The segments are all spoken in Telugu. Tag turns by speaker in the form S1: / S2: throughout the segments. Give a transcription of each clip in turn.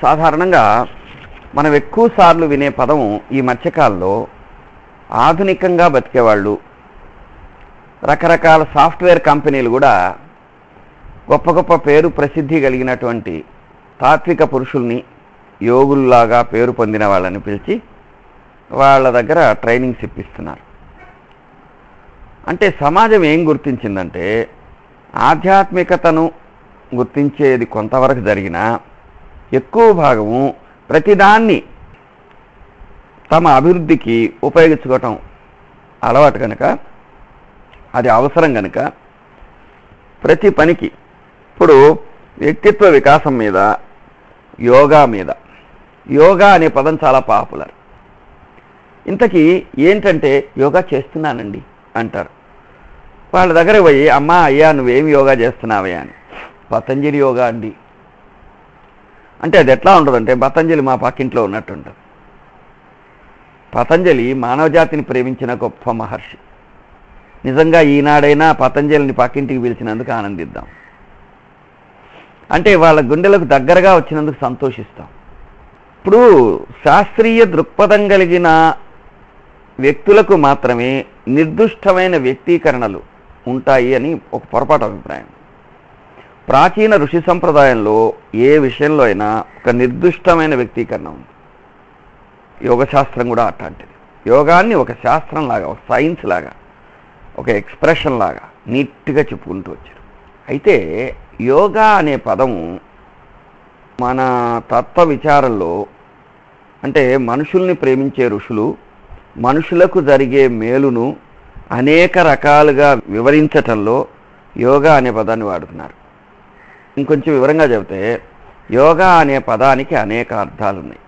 S1: సాధారణంగా మనం ఎక్కువ సార్లు వినే పదం ఈ మధ్యకాలంలో ఆధునికంగా బతికేవాళ్ళు, రకరకాల సాఫ్ట్వేర్ కంపెనీలు కూడా గొప్ప గొప్ప పేరు ప్రసిద్ధి కలిగినటువంటి తాత్విక పురుషుల్ని యోగుల్లాగా పేరు పొందిన వాళ్ళని పిలిచి వాళ్ళ దగ్గర ట్రైనింగ్స్ ఇప్పిస్తున్నారు. అంటే సమాజం ఏం గుర్తించిందంటే ఆధ్యాత్మికతను గుర్తించేది కొంతవరకు జరిగినా ఎక్కువ భాగము ప్రతిదాన్ని తమ అభివృద్ధికి ఉపయోగించుకోవటం అలవాటు కనుక, అది అవసరం కనుక ప్రతి పనికి ఇప్పుడు వ్యక్తిత్వ వికాసం మీద, యోగా అనే పదం చాలా పాపులర్. ఇంతకీ ఏంటంటే యోగా చేస్తున్నానండి అంటారు. వాళ్ళ దగ్గర పోయి అమ్మా అయ్యా నువ్వేమి యోగా చేస్తున్నావే అని, పతంజలి యోగా అండి అంటే అది ఎట్లా ఉంటుందంటే పతంజలి మా పక్కింట్లో ఉన్నట్టు ఉంటుంది. పతంజలి మానవజాతిని ప్రేమించిన గొప్ప మహర్షి. నిజంగా ఈనాడైనా పతంజలిని పక్కింటికి పిలిచినందుకు ఆనందిద్దాం. అంటే వాళ్ళ గుండెలకు దగ్గరగా వచ్చినందుకు సంతోషిస్తాం. ఇప్పుడు శాస్త్రీయ దృక్పథం కలిగిన వ్యక్తులకు మాత్రమే నిర్దిష్టమైన వ్యక్తీకరణలు ఉంటాయి అని ఒక పొరపాటు అభిప్రాయం. ప్రాచీన ఋషి సంప్రదాయంలో ఏ విషయంలో అయినా ఒక నిర్దిష్టమైన వ్యక్తీకరణ ఉంది. యోగశాస్త్రం కూడా అట్లాంటిది. యోగాన్ని ఒక శాస్త్రం లాగా, ఒక సైన్స్ లాగా, ఒక ఎక్స్ప్రెషన్ లాగా నీట్గా చెప్పుకుంటూ వచ్చారు. అయితే యోగా అనే పదము మన తత్వ విచారంలో, అంటే మనుషుల్ని ప్రేమించే ఋషులు మనుషులకు జరిగే మేలును అనేక రకాలుగా వివరించటంలో యోగా అనే పదాన్ని వాడుతున్నారు. ఇంకొంచెం వివరంగా చెబితే యోగా అనే పదానికి అనేక అర్థాలు ఉన్నాయి.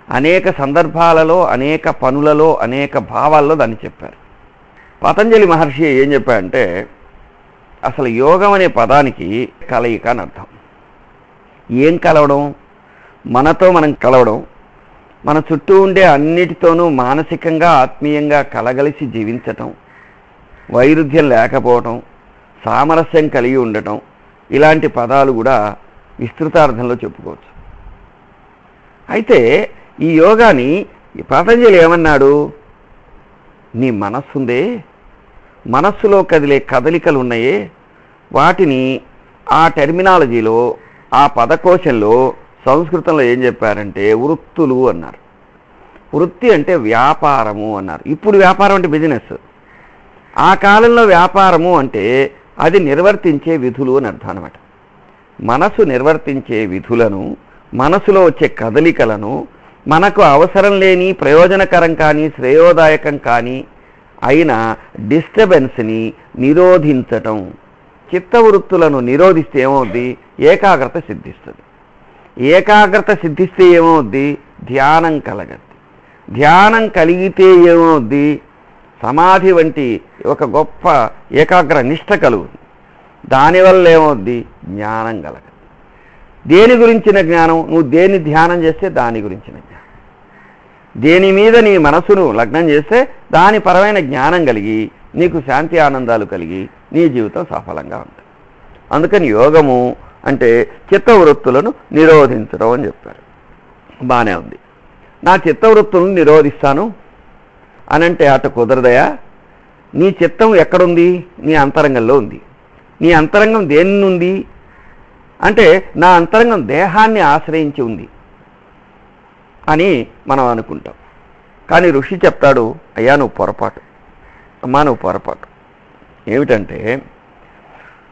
S1: అనేక సందర్భాలలో, అనేక పనులలో, అనేక భావాల్లో దాన్ని చెప్పారు. పతంజలి మహర్షి ఏం చెప్పారంటే అసలు యోగం అనే పదానికి కలయిక అని అర్థం. ఏం కలవడం? మనతో మనం కలవడం, మన చుట్టూ ఉండే అన్నిటితోనూ మానసికంగా ఆత్మీయంగా కలగలిసి జీవించటం, వైరుధ్యం లేకపోవటం, సామరస్యం కలిగి ఉండటం, ఇలాంటి పదాలు కూడా విస్తృతార్థంలో చెప్పుకోవచ్చు. అయితే ఈ యోగాని పతంజలి ఏమన్నాడు? నీ మనస్సుందే, మనస్సులో కదిలే కదలికలు ఉన్నాయే, వాటిని ఆ టెర్మినాలజీలో, ఆ పదకోశంలో సంస్కృతంలో ఏం చెప్పారంటే వృత్తులు అన్నారు. వృత్తి అంటే వ్యాపారము అన్నారు. ఇప్పుడు వ్యాపారం అంటే బిజినెస్. ఆ కాలంలో వ్యాపారము అంటే అది నిర్వర్తించే విధులు అని అర్థం అన్నమాట. మనసు నిర్వర్తించే విధులను, మనసులో వచ్చే కదలికలను, మనకు అవసరం లేని, ప్రయోజనకరం కానీ, శ్రేయోదాయకం కానీ అయిన డిస్టర్బెన్స్ని నిరోధించటం. చిత్తవృత్తులను నిరోధిస్తే ఏమవుద్ది? ఏకాగ్రత సిద్ధిస్తుంది. ఏకాగ్రత సిద్ధిస్తే ఏమవుద్ది? ధ్యానం కలగద్ది. ధ్యానం కలిగితే ఏమవుద్ది? సమాధి వంటి ఒక గొప్ప ఏకాగ్ర నిష్ట కలుగుతుంది. దానివల్ల ఏమవుద్ది? జ్ఞానం కలగదు. దేని గురించిన జ్ఞానం? నువ్వు దేన్ని ధ్యానం చేస్తే దాని గురించిన జ్ఞానం. దేని మీద నీ మనసును లగ్నం చేస్తే దాని పరమైన జ్ఞానం కలిగి నీకు శాంతి ఆనందాలు కలిగి నీ జీవితం సఫలంగా ఉంటుంది. అందుకని యోగము అంటే చిత్తవృత్తులను నిరోధించడం అని చెప్పారు. బాగానే ఉంది. నా చిత్తవృత్తులను నిరోధిస్తాను అనంటే అట కుదరదయా? నీ చిత్తం ఎక్కడుంది? నీ అంతరంగంలో ఉంది. నీ అంతరంగం దేని నుండి అంటే నా అంతరంగం దేహాన్ని ఆశ్రయించి ఉంది అని మనం అనుకుంటాం. కానీ ఋషి చెప్తాడు, అయ్యా నువ్వు పొరపాటు, అమ్మా నువ్వు పొరపాటు. ఏమిటంటే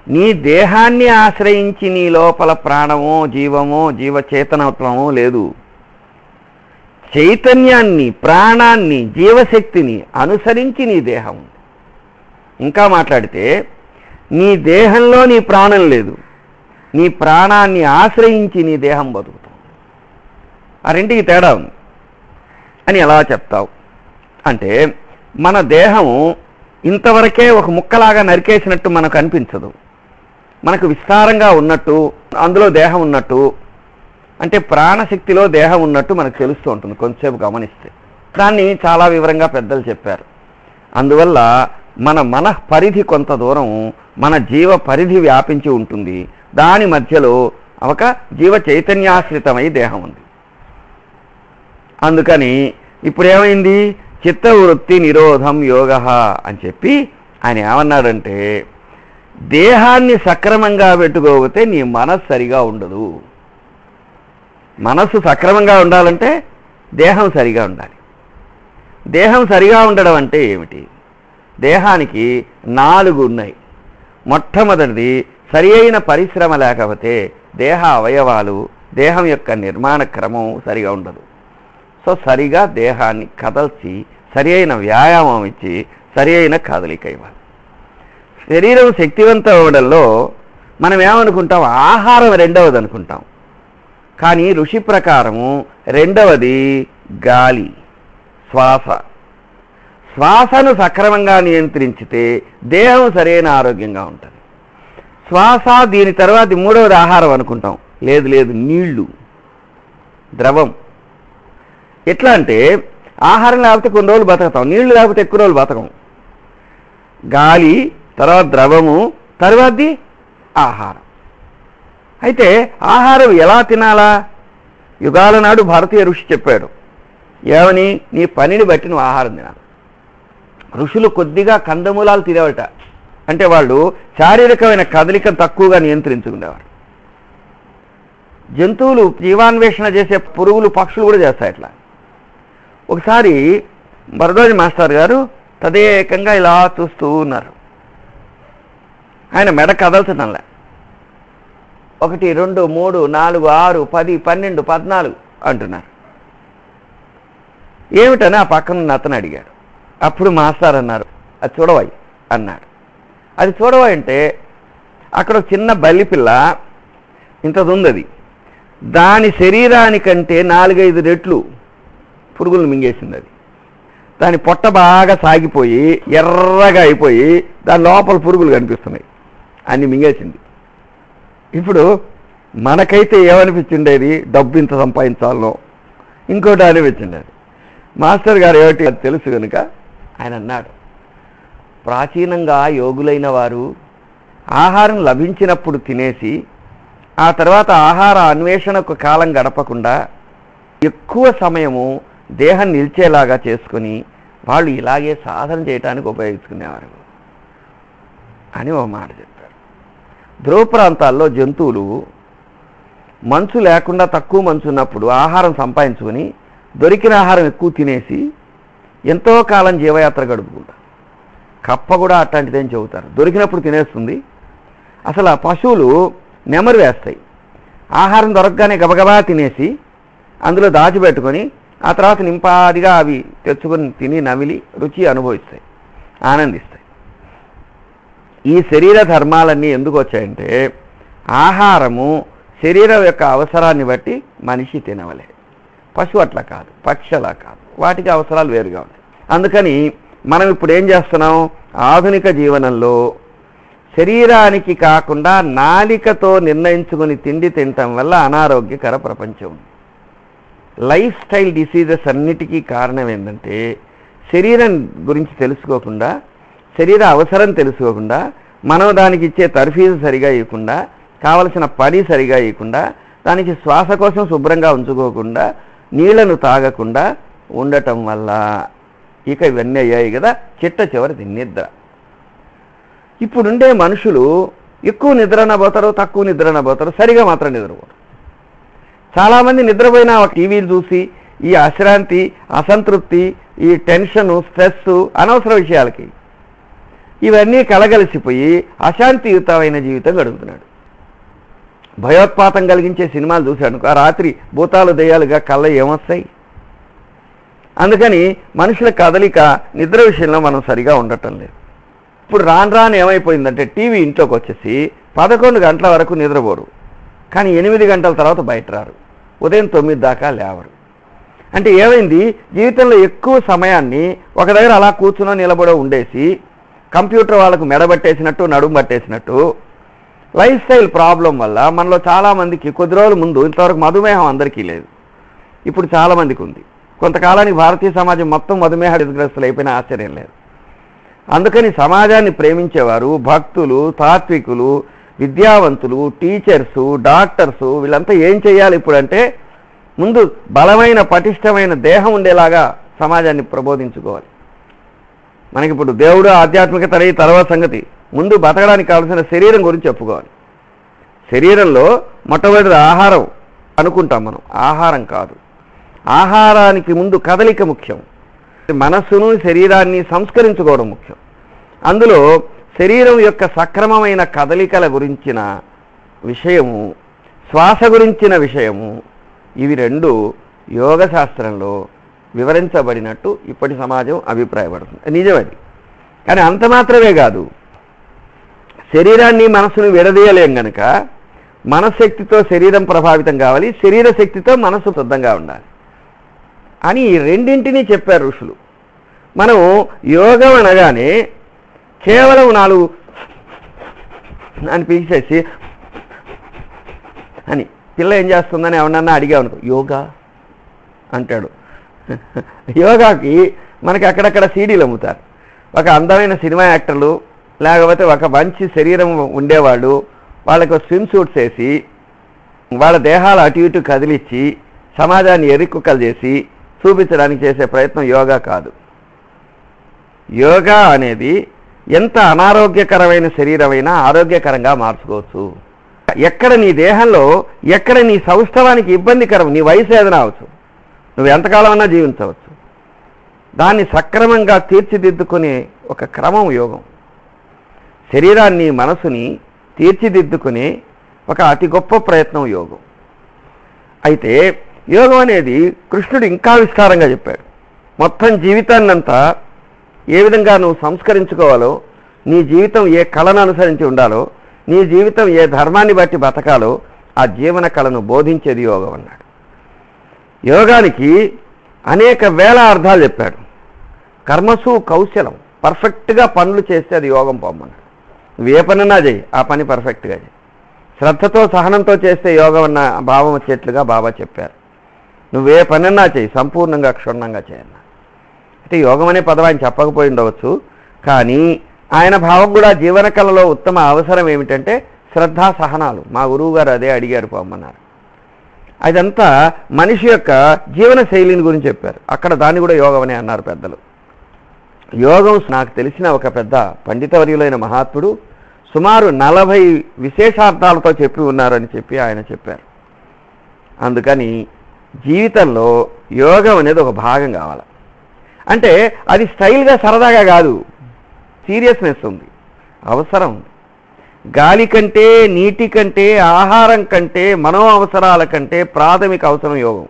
S1: నీ దేహాన్ని ఆశ్రయించి నీ లోపల ప్రాణమో, జీవమో, జీవచేతనత్వమో లేదు. చైతన్యాన్ని, ప్రాణాన్ని, జీవశక్తిని అనుసరించి నీ దేహం ఉంది. ఇంకా మాట్లాడితే నీ దేహంలో నీ ప్రాణం లేదు, నీ ప్రాణాన్ని ఆశ్రయించి నీ దేహం బతుకుతుంది. ఆ రెంటికి తేడా ఉంది అని ఎలా చెప్తావు అంటే, మన దేహము ఇంతవరకే ఒక ముక్కలాగా నరికేసినట్టు మనకు అనిపించదు. మనకు విస్తారంగా ఉన్నట్టు, అందులో దేహం ఉన్నట్టు, అంటే ప్రాణశక్తిలో దేహం ఉన్నట్టు మనకు తెలుస్తూ ఉంటుంది కొంచెంసేపు గమనిస్తే. దాన్ని చాలా వివరంగా పెద్దలు చెప్పారు. అందువల్ల మన మనః పరిధి కొంత దూరం మన జీవ పరిధి వ్యాపించి ఉంటుంది. దాని మధ్యలో ఒక జీవ చైతన్యాశ్రితమై దేహం ఉంది. అందుకని ఇప్పుడు ఏమైంది? చిత్తవృత్తి నిరోధం యోగ అని చెప్పి ఆయన ఏమన్నాడంటే, దేహాన్ని సక్రమంగా పెట్టుకోకపోతే నీ మనస్సు సరిగా ఉండదు. మనస్సు సక్రమంగా ఉండాలంటే దేహం సరిగా ఉండాలి. దేహం సరిగా ఉండడం అంటే ఏమిటి? దేహానికి 4 ఉన్నాయి. మొట్టమొదటిది, సరి అయిన పరిశ్రమ లేకపోతే దేహ అవయవాలు, దేహం యొక్క నిర్మాణ క్రమం సరిగా ఉండదు. సో సరిగా దేహాన్ని కదల్చి సరి అయిన వ్యాయామం ఇచ్చి సరి అయిన కదలిక ఇవ్వాలి. శరీరం శక్తివంతం అవ్వడంలో మనం ఏమనుకుంటాం? ఆహారం రెండవది అనుకుంటాం. కానీ ఋషి ప్రకారము రెండవది గాలి, శ్వాస. శ్వాసను సక్రమంగా నియంత్రించితే దేహం సరైన ఆరోగ్యంగా ఉంటుంది. శ్వాస, దీని తర్వాత మూడవది ఆహారం అనుకుంటాం. లేదు లేదు, నీళ్లు, ద్రవం. ఎట్లా అంటే ఆహారం లేకపోతే కొన్ని రోజులు బతకతాం, నీళ్లు లేకపోతే ఎక్కువ రోజులు బతకం. గాలి, తర్వాత ద్రవము, తర్వాతది ఆహారం. అయితే ఆహారం ఎలా తినాలా? యుగాల నాడు భారతీయ ఋషి చెప్పాడు ఏమని? నీ పనిని బట్టి నువ్వు ఆహారం తినాలి. ఋషులు కొద్దిగా కందమూలాలు తినేవాట. అంటే వాళ్ళు శారీరకమైన కదలికను తక్కువగా నియంత్రించుకునేవారు. జంతువులు జీవాన్వేషణ చేసే పురుగులు, పక్షులు కూడా చేస్తాయి ఇట్లా. ఒకసారి భరద్వాజ మాస్టర్ గారు తదేకంగా ఇలా చూస్తూ ఉన్నారు. ఆయన మెడ కదల్చడంలే. 1, 2, 3, 4, 6, 10, 12, 14 అంటున్నారు. ఏమిటని ఆ పక్కన అతను అడిగాడు. అప్పుడు మాస్టర్ అన్నారు, అది చూడవాయి అన్నాడు. అది చూడవాయి అంటే అక్కడ ఒక చిన్న బల్లిపిల్ల ఇంతది ఉంది. అది దాని శరీరానికంటే 4-5 రెట్లు పురుగులను మింగేసింది. అది దాని పొట్ట బాగా సాగిపోయి ఎర్రగా అయిపోయి దాని లోపల పురుగులు కనిపిస్తున్నాయి. అన్ని మింగేసింది. ఇప్పుడు మనకైతే ఏమనిపించిండేది? డబ్బు ఇంత సంపాదించాలో ఇంకోటి అనిపించిండేది. మాస్టర్ గారు ఏమిటి అది తెలుసు కనుక ఆయన అన్నాడు, ప్రాచీనంగా యోగులైన వారు ఆహారం లభించినప్పుడు తినేసి ఆ తర్వాత ఆహార అన్వేషణకు కాలం గడపకుండా ఎక్కువ సమయము దేహం నిలిచేలాగా చేసుకుని వాళ్ళు ఇలాగే సాధన చేయడానికి ఉపయోగించుకునేవారు అని ఓ మాట చెప్పారు. ధ్రువ ప్రాంతాల్లో జంతువులు మంచు లేకుండా తక్కువ మంచు ఉన్నప్పుడు ఆహారం సంపాదించుకొని దొరికిన ఆహారం ఎక్కువ తినేసి ఎంతో కాలం జీవయాత్ర గడుపుకుంటారు. కప్ప కూడా అట్లాంటిదేం చెబుతారు, దొరికినప్పుడు తినేస్తుంది. అసలు ఆ పశువులు నెమరు వేస్తాయి. ఆహారం దొరకగానే గబగబా తినేసి అందులో దాచిపెట్టుకొని ఆ తర్వాత నింపాదిగా అవి తెచ్చుకొని తిని నమిలి రుచి అనుభవిస్తాయి, ఆనందిస్తాయి. ఈ శరీర ధర్మాలన్నీ ఎందుకు వచ్చాయంటే ఆహారము శరీరం యొక్క అవసరాన్ని బట్టి మనిషి తినవలే. పశువు అట్లా కాదు, పక్షి అలా కాదు, వాటికి అవసరాలు వేరుగా ఉంటాయి. అందుకని మనం ఇప్పుడు ఏం చేస్తున్నాం? ఆధునిక జీవనంలో శరీరానికి కాకుండా నాలికతో నిర్ణయించుకుని తిండి తినటం వల్ల అనారోగ్యకర ప్రపంచం. లైఫ్ స్టైల్ డిసీజెస్ అన్నిటికీ కారణం ఏంటంటే శరీరం గురించి తెలుసుకోకుండా, శరీర అవసరం తెలుసుకోకుండా, మనం దానికి ఇచ్చే తర్ఫీజు సరిగా ఇవ్వకుండా, కావలసిన పని సరిగా ఇవ్వకుండా, దానికి శ్వాస కోసం శుభ్రంగా ఉంచుకోకుండా, నీళ్లను తాగకుండా ఉండటం వల్ల ఇక ఇవన్నీ అయ్యాయి కదా. చిట్ట చివరిది నిద్ర. ఇప్పుడుండే మనుషులు ఎక్కువ నిద్రనబోతారు, తక్కువ నిద్రనబోతారు, సరిగా మాత్రం నిద్రపోతారు. చాలామంది నిద్రపోయిన టీవీలు చూసి ఈ అశ్రాంతి, అసంతృప్తి, ఈ టెన్షను, స్ట్రెస్, అనవసర విషయాలకి ఇవన్నీ కలగలిసిపోయి అశాంతియుతమైన జీవితం గడుపుతున్నాడు. భయోత్పాతం కలిగించే సినిమాలు చూశాడు, ఆ రాత్రి భూతాలు దయ్యాలుగా కళ్ళ ఏమొస్తాయి? అందుకని మనుషుల కదలిక నిద్ర విషయంలో మనం సరిగా ఉండటం లేదు. ఇప్పుడు రాను రాను ఏమైపోయిందంటే టీవీ ఇంట్లోకి వచ్చేసి 11 గంటల వరకు నిద్రపోరు, కానీ 8 గంటల తర్వాత బయట రారు, ఉదయం 9 దాకా లేవరు. అంటే ఏమైంది? జీవితంలో ఎక్కువ సమయాన్ని ఒక దగ్గర అలా కూర్చునో నిలబడో ఉండేసి కంప్యూటర్ వాళ్ళకు మెడబట్టేసినట్టు, నడుము పట్టేసినట్టు లైఫ్ స్టైల్ ప్రాబ్లం వల్ల మనలో చాలామందికి కొద్ది రోజుల ముందు ఇంతవరకు మధుమేహం అందరికీ లేదు, ఇప్పుడు చాలామందికి ఉంది. కొంతకాలానికి భారతీయ సమాజం మొత్తం మధుమేహగ్రస్తులు అయిపోయినా ఆశ్చర్యం లేదు. అందుకని సమాజాన్ని ప్రేమించేవారు, భక్తులు, తాత్వికులు, విద్యావంతులు, టీచర్సు, డాక్టర్సు వీళ్ళంతా ఏం చేయాలి ఇప్పుడు అంటే ముందు బలమైన పటిష్టమైన దేహం ఉండేలాగా సమాజాన్ని ప్రబోధించుకోవాలి. మనకిప్పుడు దేవుడు ఆధ్యాత్మికత అనే తర్వాత సంగతి, ముందు బతకడానికి కావాల్సిన శరీరం గురించి చెప్పుకోవాలి. శరీరంలో మొట్టమొదటి ఆహారం అనుకుంటాం మనం, ఆహారం కాదు. ఆహారానికి ముందు కదలిక ముఖ్యం. మనస్సును శరీరాన్ని సంస్కరించుకోవడం ముఖ్యం. అందులో శరీరం యొక్క సక్రమమైన కదలికల గురించిన విషయము, శ్వాస గురించిన విషయము, ఇవి రెండు యోగ శాస్త్రంలో వివరించబడినట్టు ఇప్పటి సమాజం అభిప్రాయపడుతుంది. నిజమది. కానీ అంత మాత్రమే కాదు, శరీరాన్ని మనస్సును విడదీయలేం గనక మనశ్శక్తితో శరీరం ప్రభావితం కావాలి, శరీర శక్తితో మనస్సు శుద్ధంగా ఉండాలి అని ఈ రెండింటినీ చెప్పారు ఋషులు. మనం యోగం అనగానే కేవలం 4 అని పీసేసి అని పిల్ల ఏం చేస్తుందని ఎవరన్నా అడిగామనుకో యోగా అంటాడు. యోగాకి మనకి అక్కడక్కడ సీడీలు అమ్ముతారు. ఒక అందమైన సినిమా యాక్టర్లు లేకపోతే ఒక మంచి శరీరం ఉండేవాళ్ళు వాళ్ళకు స్విమ్ సూట్స్ వేసి వాళ్ళ దేహాలు అటు ఇటు కదిలిచ్చి సమాజాన్ని ఎరుక్కుకలు చేసి చూపించడానికి చేసే ప్రయత్నం యోగా కాదు. యోగా అనేది ఎంత అనారోగ్యకరమైన శరీరమైనా ఆరోగ్యకరంగా మార్చుకోవచ్చు. ఎక్కడ నీ దేహంలో ఎక్కడ నీ సౌష్ఠవానికి ఇబ్బందికరం, నీ వయసు ఏదైనా అవచ్చు, నువ్వు ఎంతకాలం అన్నా జీవించవచ్చు, దాన్ని సక్రమంగా తీర్చిదిద్దుకునే ఒక క్రమం యోగం. శరీరాన్ని మనసుని తీర్చిదిద్దుకునే ఒక అతి గొప్ప ప్రయత్నం యోగం. అయితే యోగం అనేది కృష్ణుడు ఇంకా విస్తారంగా చెప్పాడు. మొత్తం జీవితాన్నంతా ఏ విధంగా నువ్వు సంస్కరించుకోవాలో, నీ జీవితం ఏ కళను అనుసరించి ఉండాలో, నీ జీవితం ఏ ధర్మాన్ని బట్టి బతకాలో ఆ జీవన కళను బోధించేది యోగం అన్నాడు. యోగానికి అనేక వేల అర్థాలు చెప్పాడు. కర్మసు కౌశలం, పర్ఫెక్ట్గా పనులు చేస్తే అది యోగం పొమ్మన్నాడు. నువ్వు ఏ పనన్నా చేయి, ఆ పని పర్ఫెక్ట్గా చేయి. శ్రద్ధతో సహనంతో చేస్తే యోగం అన్న భావం వచ్చేట్లుగా బాబా చెప్పారు. నువ్వే పనన్నా చేయి, సంపూర్ణంగా క్షుణ్ణంగా చేయన్నా. అంటే యోగం అనే పదం ఆయన చెప్పకపోయి ఉండవచ్చు, కానీ ఆయన భావం కూడా జీవన కళలో ఉత్తమ అవసరం ఏమిటంటే శ్రద్ధా సహనాలు. మా గురువు గారు అదే అడిగారు పొమ్మన్నారు. అదంతా మనిషి యొక్క జీవన శైలిని గురించి చెప్పారు. అక్కడ దాన్ని కూడా యోగం అనే అన్నారు పెద్దలు. యోగం నాకు తెలిసిన ఒక పెద్ద పండితవర్యులైన మహాత్ముడు సుమారు 40 విశేషార్థాలతో చెప్పి ఉన్నారని చెప్పి ఆయన చెప్పారు. అందుకని జీవితంలో యోగం అనేది ఒక భాగం కావాలి. అంటే అది స్టైల్గా సరదాగా కాదు, సీరియస్నెస్ ఉంది, అవసరం ఉంది. గాలి కంటే, నీటి కంటే, ఆహారం కంటే, మనో అవసరాల కంటే ప్రాథమిక అవసరం యోగం.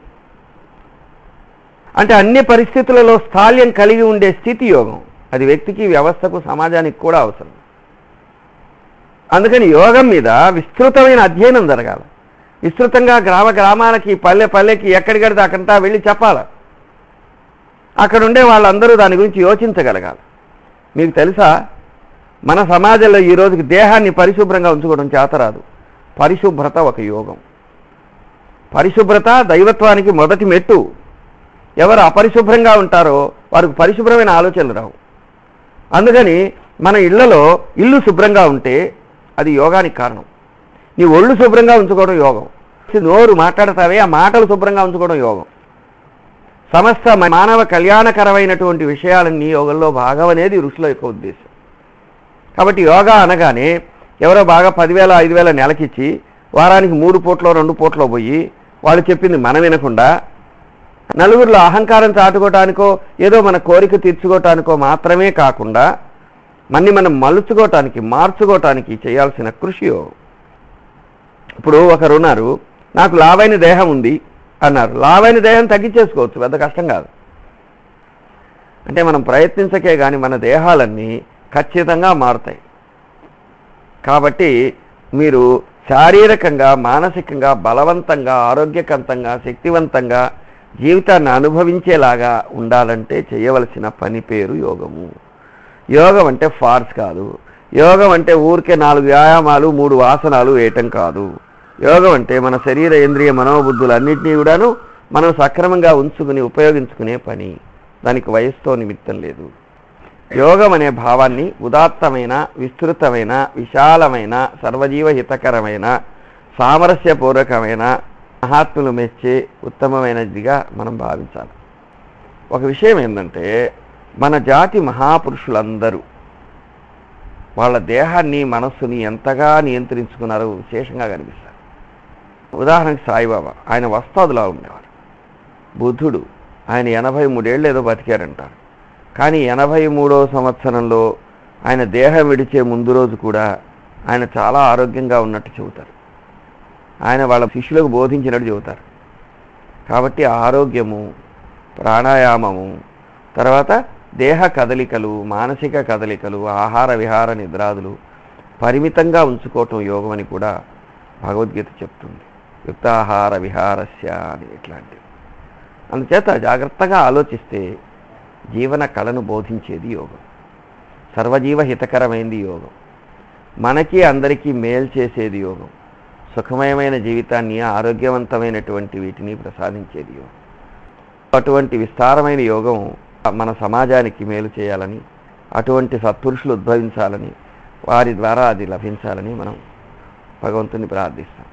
S1: అంటే అన్ని పరిస్థితులలో స్థాల్యం కలిగి ఉండే స్థితి యోగం. అది వ్యక్తికి, వ్యవస్థకు, సమాజానికి కూడా అవసరం. అందుకని యోగం మీద విస్తృతమైన అధ్యయనం జరగాలి. విస్తృతంగా గ్రామాలకి, పల్లెకి ఎక్కడికడితే అక్కడంతా వెళ్ళి చెప్పాలి. అక్కడ ఉండే వాళ్ళందరూ దాని గురించి యోచించగలగాలి. మీకు తెలుసా, మన సమాజంలో ఈ రోజుకి దేహాన్ని పరిశుభ్రంగా ఉంచుకోవడం చేతరాదు. పరిశుభ్రత ఒక యోగం. పరిశుభ్రత దైవత్వానికి మొదటి మెట్టు. ఎవరు అపరిశుభ్రంగా ఉంటారో వారికి పరిశుభ్రమైన ఆలోచనలు రావు. అందుకని మన ఇళ్లలో ఇల్లు శుభ్రంగా ఉంటే అది యోగానికి కారణం. నీ ఒళ్ళు శుభ్రంగా ఉంచుకోవడం యోగం. నోరు మాట్లాడతావే, ఆ మాటలు శుభ్రంగా ఉంచుకోవడం యోగం. సమస్త మానవ కళ్యాణకరమైనటువంటి విషయాలన్నీ యోగంలో భాగం అనేది ఋషుల యొక్క ఉద్దేశం. కాబట్టి యోగా అనగానే ఎవరో బాగా 10,000 5,000 నెలకిచ్చి వారానికి 3 పూట్లో 2 పూట్లో పోయి వాళ్ళు చెప్పింది మనం వినకుండా నలుగురిలో అహంకారం చాటుకోవటానికో ఏదో మన కోరిక తీర్చుకోవటానికో మాత్రమే కాకుండా మనం మలుచుకోవటానికి, మార్చుకోవటానికి చేయాల్సిన కృషి యోగం. ఇప్పుడు ఒకరు ఉన్నారు, నాకు లావైన దేహం ఉంది అన్నారు. లావైన దేహం తగ్గించేసుకోవచ్చు, పెద్ద కష్టం కాదు. అంటే మనం ప్రయత్నించకే కానీ మన దేహాలన్నీ ఖచ్చితంగా మారుతాయి. కాబట్టి మీరు శారీరకంగా, మానసికంగా బలవంతంగా, ఆరోగ్యకంతంగా, శక్తివంతంగా జీవితాన్ని అనుభవించేలాగా ఉండాలంటే చేయవలసిన పని పేరు యోగము. యోగం అంటే ఫార్స్ కాదు. యోగం అంటే ఊరికే 4 వ్యాయామాలు 3 ఆసనాలు వేయటం కాదు. యోగం అంటే మన శరీర, ఇంద్రియ, మనోబుద్ధులు అన్నింటినీ కూడాను మనం సక్రమంగా ఉంచుకుని ఉపయోగించుకునే పని. దానికి వయసుతో నిమిత్తం లేదు. యోగం అనే భావాన్ని ఉదాత్తమైన, విస్తృతమైన, విశాలమైన, సర్వజీవ హితకరమైన, సామరస్యపూర్వకమైన, మహాత్ములు మెచ్చే ఉత్తమమైనదిగా మనం భావించాలి. ఒక విషయం ఏంటంటే, మన జాతి మహాపురుషులందరూ వాళ్ళ దేహాన్ని, మనస్సుని ఎంతగా నియంత్రించుకున్నారో విశేషంగా కనిపిస్తారు. ఉదాహరణకి సాయిబాబా, ఆయన వస్తాదులా ఉండేవారు. బుద్ధుడు, ఆయన 83 ఏళ్ళు ఏదో బతికారంటారు. కానీ 83వ సంవత్సరంలో ఆయన దేహం విడిచే ముందు రోజు కూడా ఆయన చాలా ఆరోగ్యంగా ఉన్నట్టు చెబుతారు. ఆయన వాళ్ళ శిష్యులకు బోధించినట్టు చెబుతారు. కాబట్టి ఆరోగ్యము, ప్రాణాయామము, తర్వాత దేహ కదలికలు, మానసిక కదలికలు, ఆహార విహార నిద్రాదులు పరిమితంగా ఉంచుకోవటం యోగం అని కూడా భగవద్గీత చెప్తుంది. యుక్తాహార విహారస్య అని ఇట్లాంటివి. అందుచేత జాగ్రత్తగా ఆలోచిస్తే జీవన కళను బోధించేది యోగం. సర్వజీవ హితకరమైనది యోగం. మనకి అందరికీ మేలు చేసేది యోగం. సుఖమయమైన జీవితాన్ని, ఆరోగ్యవంతమైనటువంటి వీటిని ప్రసాదించేది యోగం. అటువంటి విస్తారమైన యోగం మన సమాజానికి మేలు చేయాలని, అటువంటి సత్పురుషులు ఉద్భవించాలని, వారి ద్వారా అది లభించాలని మనం భగవంతుని ప్రార్థిస్తాం.